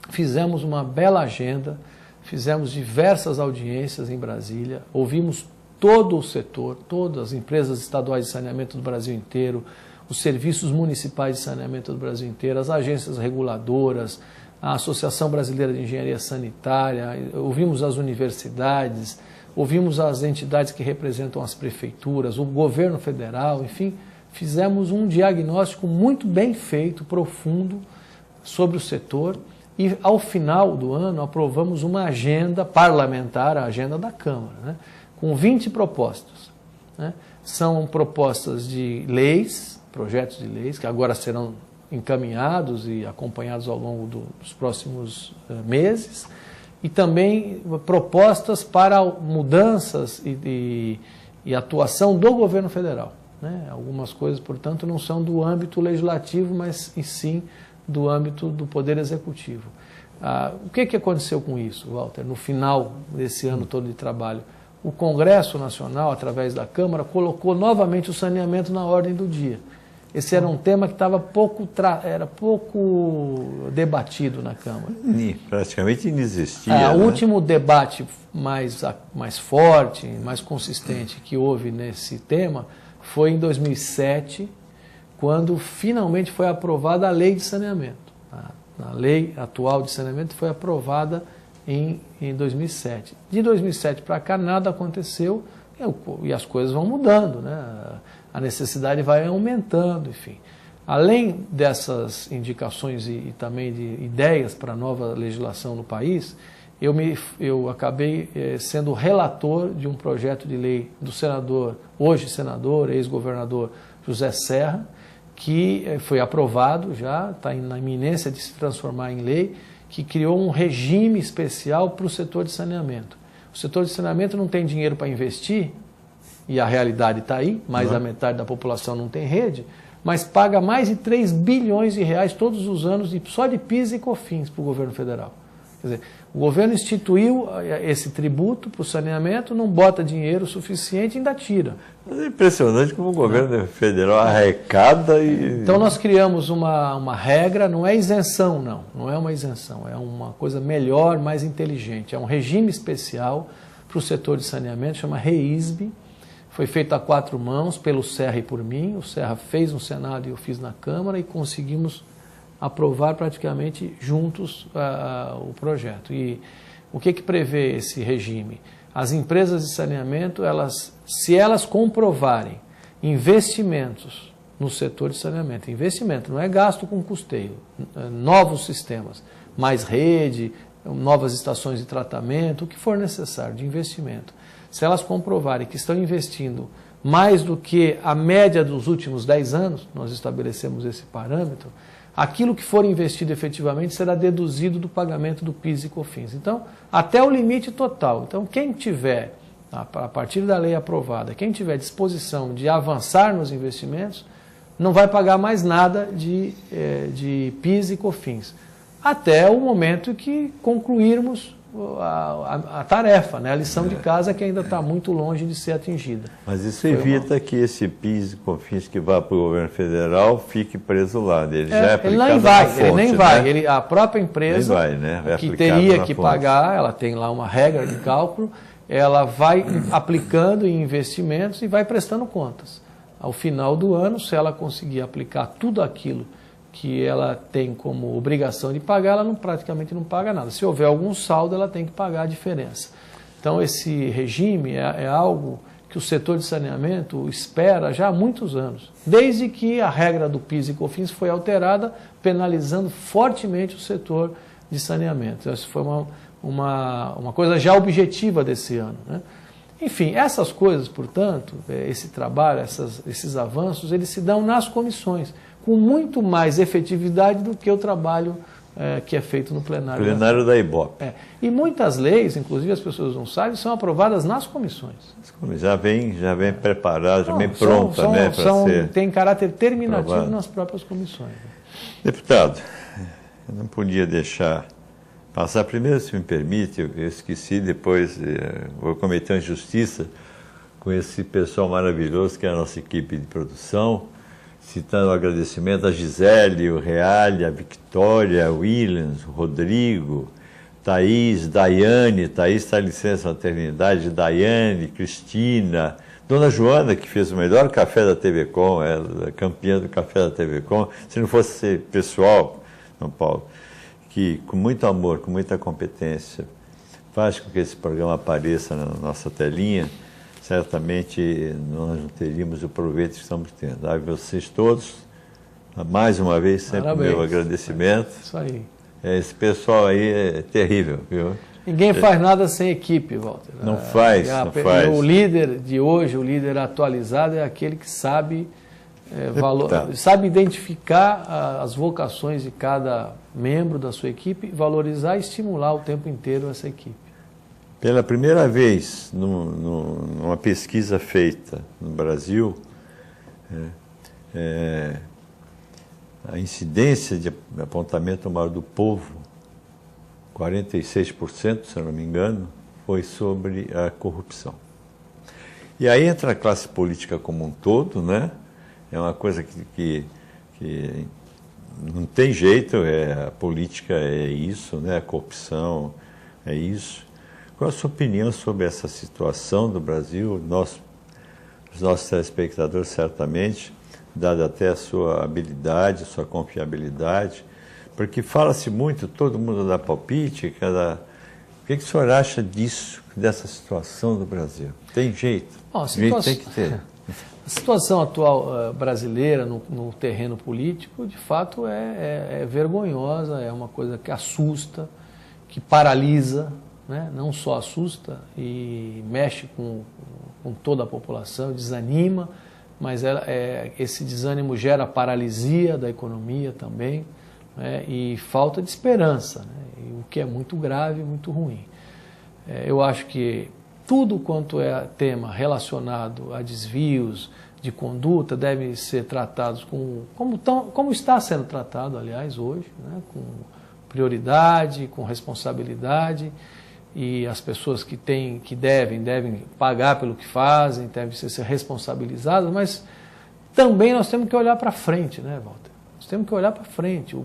fizemos uma bela agenda, fizemos diversas audiências em Brasília, ouvimos todo o setor, todas as empresas estaduais de saneamento do Brasil inteiro, os serviços municipais de saneamento do Brasil inteiro, as agências reguladoras, a Associação Brasileira de Engenharia Sanitária, ouvimos as universidades, ouvimos as entidades que representam as prefeituras, o governo federal, enfim, fizemos um diagnóstico muito bem feito, profundo, sobre o setor e, ao final do ano, aprovamos uma agenda parlamentar, a agenda da Câmara, né, com 20 propostas. Né. São propostas de leis, projetos de leis, que agora serão encaminhados e acompanhados ao longo dos próximos meses, e também propostas para mudanças e atuação do governo federal. Né? Algumas coisas, portanto, não são do âmbito legislativo, mas e sim do âmbito do Poder Executivo. O que aconteceu com isso, Walter, no final desse ano todo de trabalho? O Congresso Nacional, através da Câmara, colocou novamente o saneamento na ordem do dia. Esse era um tema que estava era pouco debatido na Câmara. Praticamente inexistia. O último debate mais forte, mais consistente que houve nesse tema foi em 2007, quando finalmente foi aprovada a Lei de Saneamento. A lei atual de saneamento foi aprovada em 2007. De 2007 para cá nada aconteceu e as coisas vão mudando, né? A necessidade vai aumentando, enfim. Além dessas indicações e também de ideias para a nova legislação no país, eu acabei sendo relator de um projeto de lei do senador, hoje senador, ex-governador José Serra, que foi aprovado já, está na iminência de se transformar em lei, que criou um regime especial para o setor de saneamento. O setor de saneamento não tem dinheiro para investir, e a realidade está aí, mais da metade da população não tem rede, mas paga mais de 3 bilhões de reais todos os anos só de PIS e COFINS para o governo federal. Quer dizer, o governo instituiu esse tributo para o saneamento, não bota dinheiro suficiente e ainda tira. É impressionante como o governo federal arrecada e... Então nós criamos uma regra, não é isenção não é uma isenção, é uma coisa melhor, mais inteligente. É um regime especial para o setor de saneamento, chama REISB. Foi feito a 4 mãos, pelo Serra e por mim. O Serra fez no Senado e eu fiz na Câmara e conseguimos aprovar praticamente juntos o projeto. E o que prevê esse regime? As empresas de saneamento, se elas comprovarem investimentos no setor de saneamento, investimento não é gasto com custeio, novos sistemas, mais rede, novas estações de tratamento, o que for necessário de investimento. Se elas comprovarem que estão investindo mais do que a média dos últimos 10 anos, nós estabelecemos esse parâmetro, aquilo que for investido efetivamente será deduzido do pagamento do PIS e COFINS. Então, até o limite total. Então, quem tiver, a partir da lei aprovada, quem tiver disposição de avançar nos investimentos, não vai pagar mais nada de PIS e COFINS, até o momento que concluirmos a tarefa, né? A lição de casa que ainda está muito longe de ser atingida. Mas isso evita que esse PIS e COFINS que vá para o governo federal fique preso lá. Ele já é aplicado na fonte, ele nem vai. Né? A própria empresa que teria que pagar, ela tem lá uma regra de cálculo, ela vai aplicando em investimentos e vai prestando contas. Ao final do ano, se ela conseguir aplicar tudo aquilo que ela tem como obrigação de pagar, ela praticamente não paga nada. Se houver algum saldo, ela tem que pagar a diferença. Então, esse regime é algo que o setor de saneamento espera já há muitos anos, desde que a regra do PIS e COFINS foi alterada, penalizando fortemente o setor de saneamento. Essa foi uma coisa já objetiva desse ano, né? Enfim, essas coisas, portanto, esse trabalho, esses avanços, eles se dão nas comissões, com muito mais efetividade do que o trabalho que é feito no plenário. Plenário da Ibope. E muitas leis, inclusive as pessoas não sabem, são aprovadas nas comissões. Já vem preparada, já vem pronta, né, para ser... Tem caráter terminativo aprovado nas próprias comissões. Deputado, eu não podia deixar passar. Primeiro, se me permite, eu esqueci, depois vou cometer uma injustiça com esse pessoal maravilhoso que é a nossa equipe de produção, citando o agradecimento a Gisele, o Reale, a Victória, o Williams, o Rodrigo, Thaís, Daiane, Thaís está em licença maternidade, Daiane, Cristina, Dona Joana, que fez o melhor café da TV Com, ela é campeã do café da TV Com, se não fosse pessoal, São Paulo, que, com muito amor, com muita competência, faz com que esse programa apareça na nossa telinha, certamente nós não teríamos o proveito que estamos tendo. A vocês todos, mais uma vez, sempre o meu agradecimento. Isso aí. Esse pessoal aí é terrível, viu? Ninguém faz nada sem equipe, Walter. Não faz, não faz. O líder de hoje, o líder atualizado, é aquele que sabe, sabe identificar as vocações de cada membro da sua equipe, valorizar e estimular o tempo inteiro essa equipe. Pela primeira vez, numa pesquisa feita no Brasil, a incidência de apontamento maior do povo, 46%, se eu não me engano, foi sobre a corrupção. E aí entra a classe política como um todo, né? É uma coisa que não tem jeito, a política é isso, né? A corrupção é isso. Qual a sua opinião sobre essa situação do Brasil? Os nossos telespectadores, certamente, dada até a sua habilidade, a sua confiabilidade, porque fala-se muito, todo mundo dá palpite, o que o senhor acha disso, dessa situação do Brasil? Tem jeito? Bom, tem que ter. A situação atual brasileira no terreno político, de fato, é vergonhosa, é uma coisa que assusta, que paralisa, né? Não só assusta e mexe com toda a população, desanima, mas esse desânimo gera paralisia da economia também, né? E falta de esperança, né? O que é muito grave, muito ruim. Eu acho que tudo quanto é tema relacionado a desvios de conduta deve ser tratados como está sendo tratado, aliás, hoje, né? Com prioridade, com responsabilidade, e as pessoas que devem pagar pelo que fazem, devem ser responsabilizadas, mas também nós temos que olhar para frente, né, Walter? Nós temos que olhar para frente.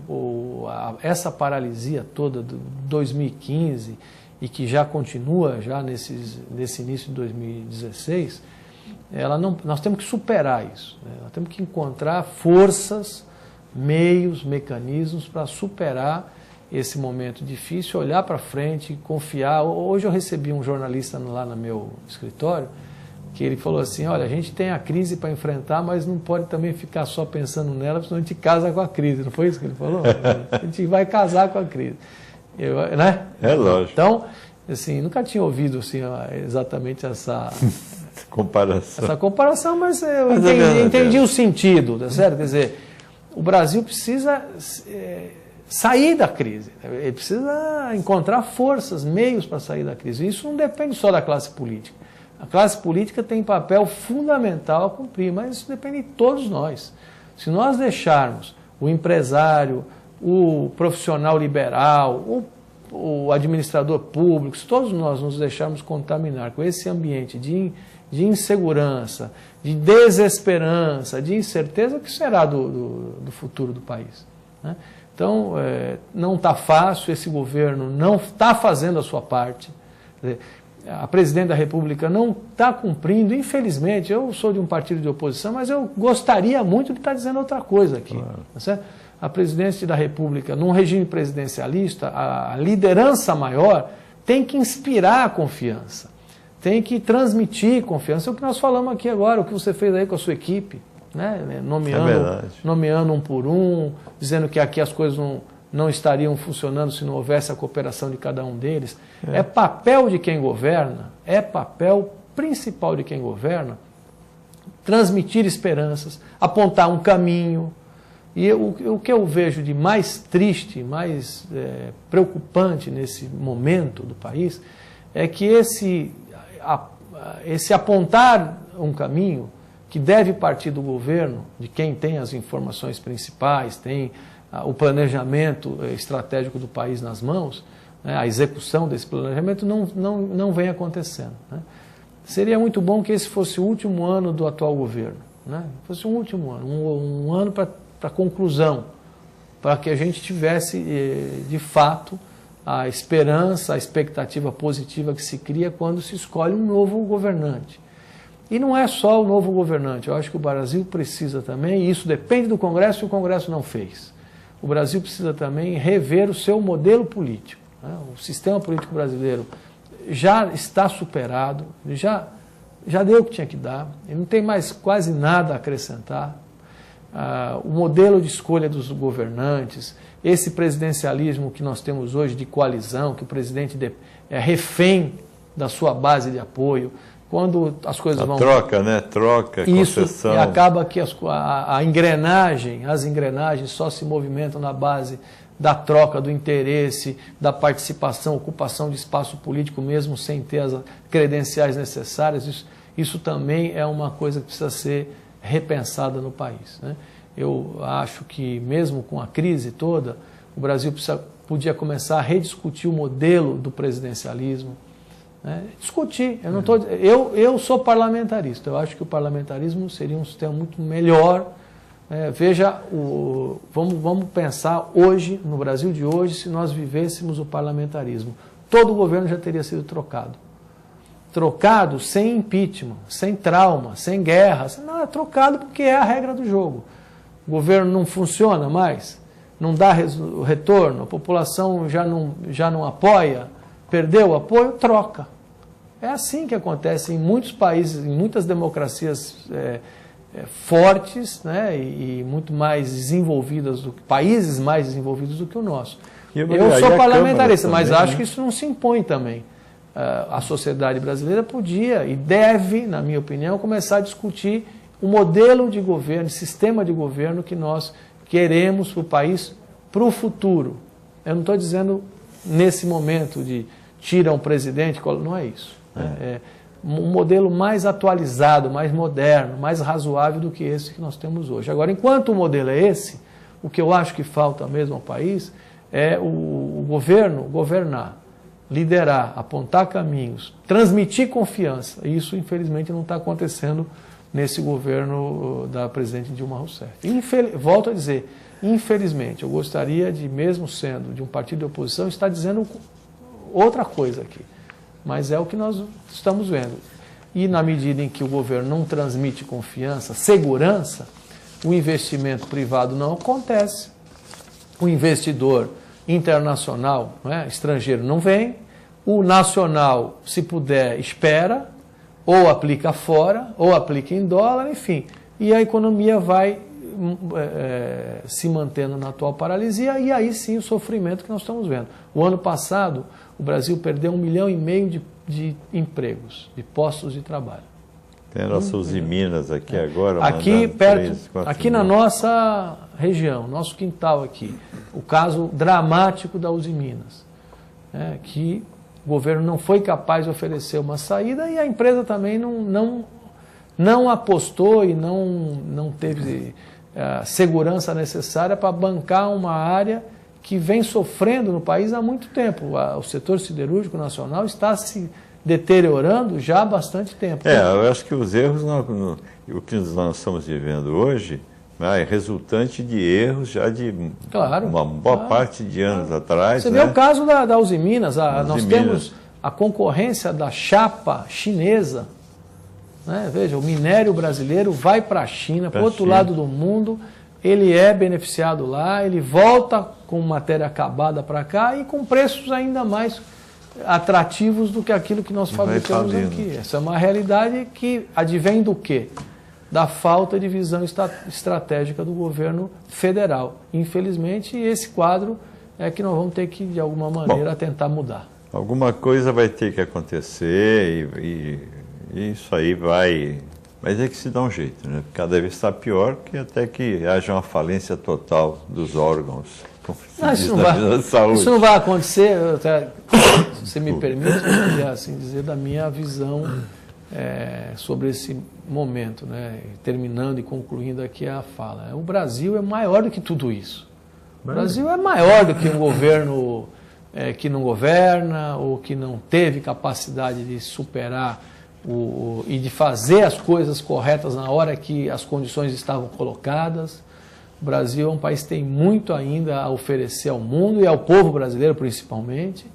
Essa paralisia toda de 2015 e que já continua já nesse início de 2016, nós temos que superar isso, né? Nós temos que encontrar forças, meios, mecanismos para superar esse momento difícil, olhar para frente, confiar. Hoje eu recebi um jornalista lá no meu escritório, que ele falou assim, olha, a gente tem a crise para enfrentar, mas não pode também ficar só pensando nela, senão a gente casa com a crise. Não foi isso que ele falou? A gente vai casar com a crise. Né? É lógico. Então, assim, nunca tinha ouvido assim, exatamente essa comparação, mas eu entendi o sentido, tá certo? Quer dizer, o Brasil precisa sair da crise, ele precisa encontrar forças, meios para sair da crise. Isso não depende só da classe política. A classe política tem papel fundamental a cumprir, mas isso depende de todos nós. Se nós deixarmos o empresário, o profissional liberal, o administrador público, se todos nós nos deixarmos contaminar com esse ambiente de insegurança, de desesperança, de incerteza, o que será do futuro do país, né? Então, não está fácil, esse governo não está fazendo a sua parte, a presidente da República não está cumprindo, infelizmente. Eu sou de um partido de oposição, mas eu gostaria muito de estar dizendo outra coisa aqui. Claro. Tá certo? A presidência da República, num regime presidencialista, a liderança maior tem que inspirar a confiança, tem que transmitir confiança. É o que nós falamos aqui agora, o que você fez aí com a sua equipe, né? Nomeando um por um, dizendo que aqui as coisas não estariam funcionando se não houvesse a cooperação de cada um deles. É papel de quem governa, é papel principal de quem governa, transmitir esperanças, apontar um caminho. E o que eu vejo de mais triste, mais preocupante nesse momento do país, é que esse apontar um caminho que deve partir do governo, de quem tem as informações principais, tem o planejamento estratégico do país nas mãos, né, a execução desse planejamento não vem acontecendo, né? Seria muito bom que esse fosse o último ano do atual governo, né? Fosse um último ano, um ano para conclusão, para que a gente tivesse, de fato, a esperança, a expectativa positiva que se cria quando se escolhe um novo governante. E não é só o novo governante, eu acho que o Brasil precisa também, e isso depende do Congresso, e o Congresso não fez. o Brasil precisa também rever o seu modelo político, né? O sistema político brasileiro já está superado, ele já deu o que tinha que dar, ele não tem mais quase nada a acrescentar. O modelo de escolha dos governantes, esse presidencialismo que nós temos hoje de coalizão, que o presidente é refém da sua base de apoio, quando as coisas vão... Troca, né? Troca, concessão. Isso, e acaba que as engrenagens só se movimentam na base da troca, do interesse, da participação, ocupação de espaço político, mesmo sem ter as credenciais necessárias. Isso também é uma coisa que precisa ser repensada no país, né? Eu acho que mesmo com a crise toda, o Brasil podia começar a rediscutir o modelo do presidencialismo, né? Discutir. Eu sou parlamentarista, eu acho que o parlamentarismo seria um sistema muito melhor. Veja, vamos pensar hoje, no Brasil de hoje, se nós vivêssemos o parlamentarismo. Todo o governo já teria sido trocado. Trocado sem impeachment, sem trauma, sem guerra. Não, é trocado porque é a regra do jogo. O governo não funciona mais, não dá retorno, a população já não apoia, perdeu o apoio, troca. É assim que acontece em muitos países, em muitas democracias fortes, né, e muito mais desenvolvidas, países mais desenvolvidos do que o nosso. Eu sou parlamentarista, mas acho que isso não se impõe também. A sociedade brasileira podia e deve, na minha opinião, começar a discutir o modelo de governo, o sistema de governo que nós queremos para o país, para o futuro. Eu não estou dizendo nesse momento de tira um presidente, não é isso. É um modelo mais atualizado, mais moderno, mais razoável do que esse que nós temos hoje. Agora, enquanto o modelo é esse, o que eu acho que falta mesmo ao país é o governo governar, liderar, apontar caminhos, transmitir confiança. E isso, infelizmente, não está acontecendo nesse governo da presidente Dilma Rousseff. Volto a dizer, infelizmente, eu gostaria de, mesmo sendo de um partido de oposição, estar dizendo outra coisa aqui. Mas é o que nós estamos vendo. E na medida em que o governo não transmite confiança, segurança, o investimento privado não acontece. O investidor internacional, né, estrangeiro, não vem. O nacional, se puder, espera, ou aplica fora, ou aplica em dólar, enfim. E a economia vai se mantendo na atual paralisia, e aí sim o sofrimento que nós estamos vendo. O ano passado, o Brasil perdeu 1,5 milhão de empregos, de postos de trabalho. Tem nossas Usiminas aqui agora. Aqui perto, aqui na nossa região, nosso quintal aqui, o caso dramático da Usiminas, que o governo não foi capaz de oferecer uma saída e a empresa também não apostou e não teve a segurança necessária para bancar uma área que vem sofrendo no país há muito tempo. O setor siderúrgico nacional está se deteriorando já há bastante tempo. Eu acho que os erros, o que nós estamos vivendo hoje, é resultante de erros já de uma boa parte de anos atrás. Você vê o caso da Usiminas. Nós temos a concorrência da chapa chinesa. Né? Veja, o minério brasileiro vai para a China, para o outro lado do mundo, ele é beneficiado lá, ele volta com matéria acabada para cá e com preços ainda mais atrativos do que aquilo que nós fabricamos aqui. Essa é uma realidade que advém do quê? Da falta de visão estratégica do governo federal. Infelizmente, esse quadro é que nós vamos ter que, de alguma maneira, tentar mudar. Alguma coisa vai ter que acontecer e isso aí vai... Mas é que se dá um jeito, né? Cada vez está pior, que até que haja uma falência total dos órgãos. Isso não vai acontecer, se você me permite, eu queria assim dizer da minha visão sobre esse momento, né? Terminando e concluindo aqui a fala. O Brasil é maior do que tudo isso. O Brasil é maior do que um governo que não governa ou que não teve capacidade de superar e de fazer as coisas corretas na hora que as condições estavam colocadas. O Brasil é um país que tem muito ainda a oferecer ao mundo e ao povo brasileiro principalmente.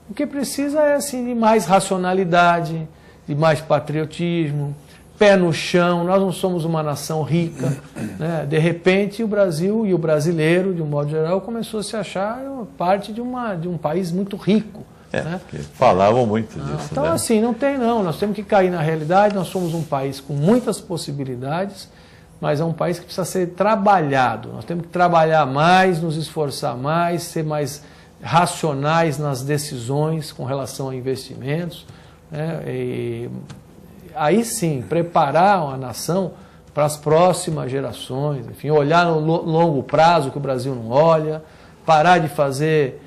O que precisa é assim, de mais racionalidade, de mais patriotismo, pé no chão, nós não somos uma nação rica. Né? De repente, o Brasil e o brasileiro, de um modo geral, começou a se achar parte de um país muito rico. Né? Falavam muito disso. Então, né? assim, não tem não. Nós temos que cair na realidade. Nós somos um país com muitas possibilidades, mas é um país que precisa ser trabalhado. Nós temos que trabalhar mais, nos esforçar mais, ser mais racionais nas decisões com relação a investimentos. Né? E aí sim, preparar uma nação para as próximas gerações, enfim, olhar no longo prazo que o Brasil não olha, parar de fazer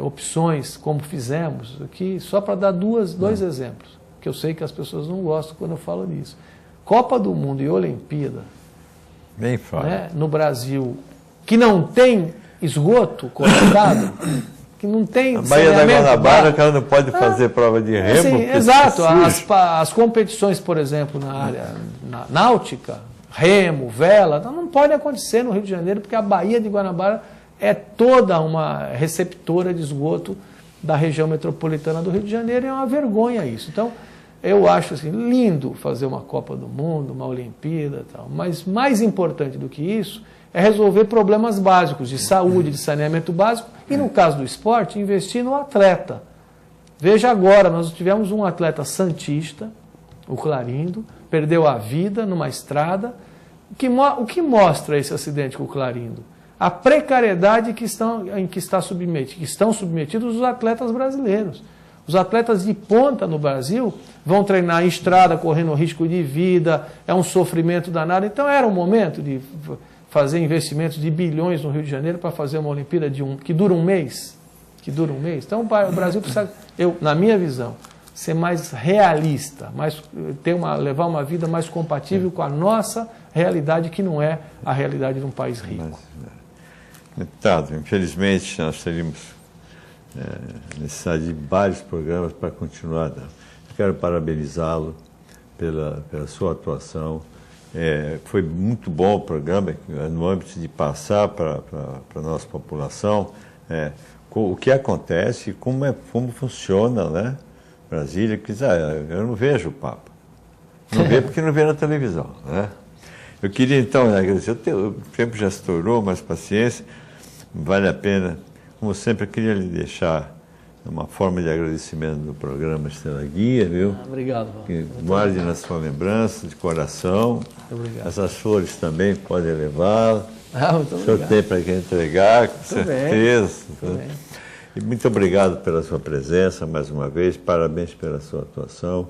opções como fizemos aqui, só para dar dois exemplos, que eu sei que as pessoas não gostam quando eu falo nisso. Copa do Mundo e Olimpíada, bem fácil. Né, no Brasil, que não tem esgoto conectado, que não tem a Baía da Guanabara, o cara não pode fazer prova de remo. Sim, exato. As competições, por exemplo, na área náutica, remo, vela, não pode acontecer no Rio de Janeiro, porque a Baía de Guanabara é toda uma receptora de esgoto da região metropolitana do Rio de Janeiro, e é uma vergonha isso. Então, eu acho assim, lindo fazer uma Copa do Mundo, uma Olimpíada e tal, mas mais importante do que isso é resolver problemas básicos de saúde, de saneamento básico, e no caso do esporte, investir no atleta. Veja agora, nós tivemos um atleta santista, o Clarindo, perdeu a vida numa estrada. O que mostra esse acidente com o Clarindo? A precariedade em que estão submetidos os atletas brasileiros. Os atletas de ponta no Brasil vão treinar em estrada, correndo risco de vida, é um sofrimento danado. Então era um momento de fazer investimentos de bilhões no Rio de Janeiro para fazer uma Olimpíada que dura um mês. Então o Brasil precisa, na minha visão, ser mais realista, levar uma vida mais compatível com a nossa realidade, que não é a realidade de um país rico. Deputado, infelizmente nós teríamos necessidade de vários programas para continuar. Quero parabenizá-lo pela sua atuação. Foi muito bom o programa, no âmbito de passar para a nossa população o que acontece e como funciona, né? Brasília, que eu não vejo o Papa. Não vejo porque não vê na televisão. Né? Eu queria então agradecer, o tempo já estourou, mas paciência, vale a pena. Como sempre, eu queria lhe deixar uma forma de agradecimento do programa Estrela Guia, viu? Obrigado, que guarde na sua lembrança, de coração. Obrigado. Essas flores também podem levar. Muito obrigado. O senhor tem para quem entregar, com certeza. Muito bem. E muito obrigado pela sua presença mais uma vez, parabéns pela sua atuação.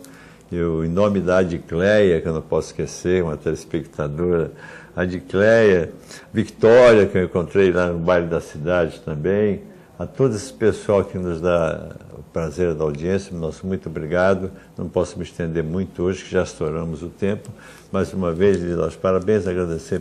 Eu, em nome da Adicleia, que eu não posso esquecer, uma telespectadora, Adicleia, Victória, que eu encontrei lá no baile da cidade também, a todo esse pessoal que nos dá o prazer da audiência, nosso muito obrigado. Não posso me estender muito hoje, que já estouramos o tempo. Mais uma vez, lhe dou os parabéns, agradecer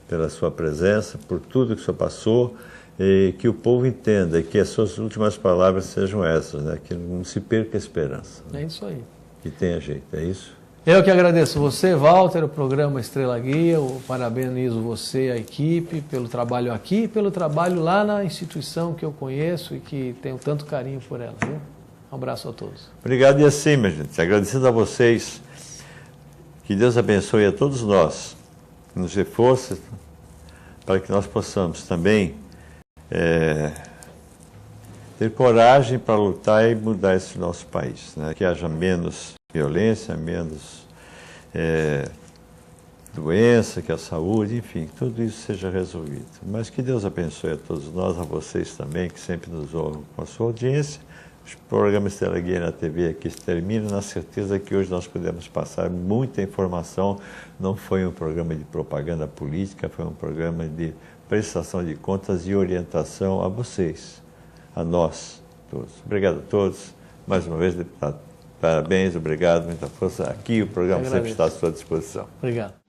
pela sua presença, por tudo que o senhor passou, e que o povo entenda, e que as suas últimas palavras sejam essas, né? Que não se perca a esperança. Né? É isso aí. Que tenha jeito, é isso? Eu que agradeço você, Walter, o programa Estrela Guia, parabenizo você, a equipe, pelo trabalho aqui e pelo trabalho lá na instituição que eu conheço e que tenho tanto carinho por ela. Viu? Um abraço a todos. Obrigado e assim, minha gente, agradecendo a vocês, que Deus abençoe a todos nós, nos dê força para que nós possamos também ter coragem para lutar e mudar esse nosso país, né? Que haja menos violência, menos doença, que a saúde, enfim, que tudo isso seja resolvido. Mas que Deus abençoe a todos nós, a vocês também, que sempre nos honram com a sua audiência. O programa Estrela Guia na TV aqui termina, na certeza que hoje nós pudemos passar muita informação. Não foi um programa de propaganda política, foi um programa de prestação de contas e orientação a vocês, a nós todos. Obrigado a todos. Mais uma vez, deputado, parabéns, obrigado, muita força. Aqui o programa sempre está à sua disposição. Obrigado.